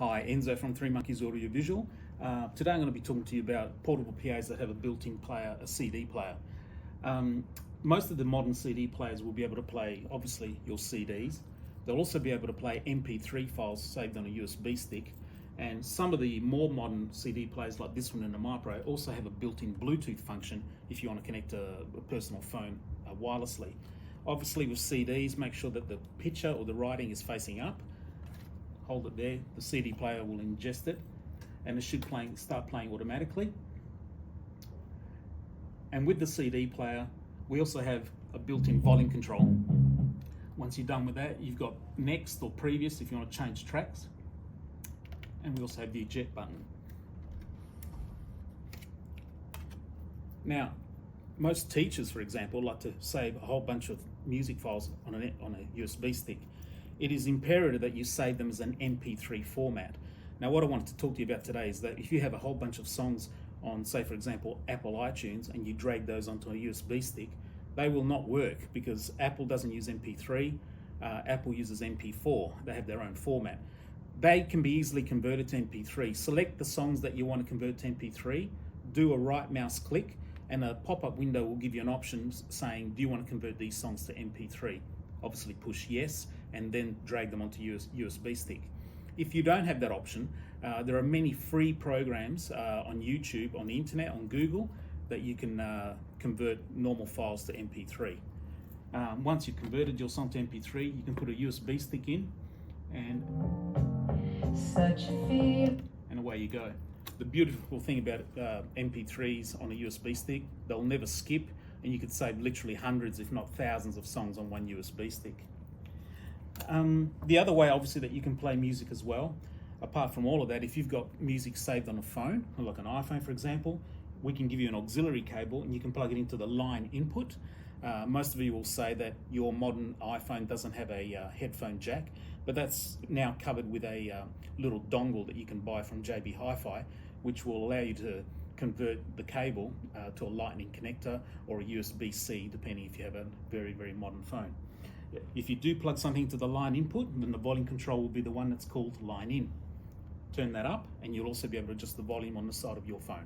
Hi, Enzo from 3 Monkeys Audiovisual. Today I'm going to be talking to you about portable PAs that have a built-in player, a CD player. Most of the modern CD players will be able to play, obviously, your CDs. They'll also be able to play MP3 files saved on a USB stick. And some of the more modern CD players like this one in the Mipro also have a built-in Bluetooth function if you want to connect a personal phone wirelessly. Obviously with CDs, make sure that the picture or the writing is facing up. Hold it there, the CD player will ingest it and it should start playing automatically. And with the CD player, we also have a built-in volume control. Once you're done with that, you've got next or previous if you want to change tracks. And we also have the eject button. Now, most teachers, for example, like to save a whole bunch of music files on a USB stick. It is imperative that you save them as an MP3 format. Now, what I wanted to talk to you about today is that if you have a whole bunch of songs on, say, for example, Apple iTunes, and you drag those onto a USB stick, they will not work because Apple doesn't use MP3, Apple uses MP4. They have their own format. They can be easily converted to MP3. Select the songs that you want to convert to MP3, do a right mouse click, and a pop-up window will give you an option saying, do you want to convert these songs to MP3? Obviously push yes, and then drag them onto USB stick. If you don't have that option, there are many free programs on YouTube, on the internet, on Google, that you can convert normal files to MP3. Once you've converted your song to MP3, you can put a USB stick in, and away you go. The beautiful thing about MP3s on a USB stick, they'll never skip, and you could save literally hundreds, if not thousands of songs on one USB stick. The other way, obviously, that you can play music as well, apart from all of that, if you've got music saved on a phone, like an iPhone, for example, we can give you an auxiliary cable and you can plug it into the line input. Most of you will say that your modern iPhone doesn't have a headphone jack, but that's now covered with a little dongle that you can buy from JB Hi-Fi, which will allow you to convert the cable to a lightning connector or a USB-C, depending if you have a very, very modern phone. If you do plug something to the line input, then the volume control will be the one that's called line in. Turn that up and you'll also be able to adjust the volume on the side of your phone.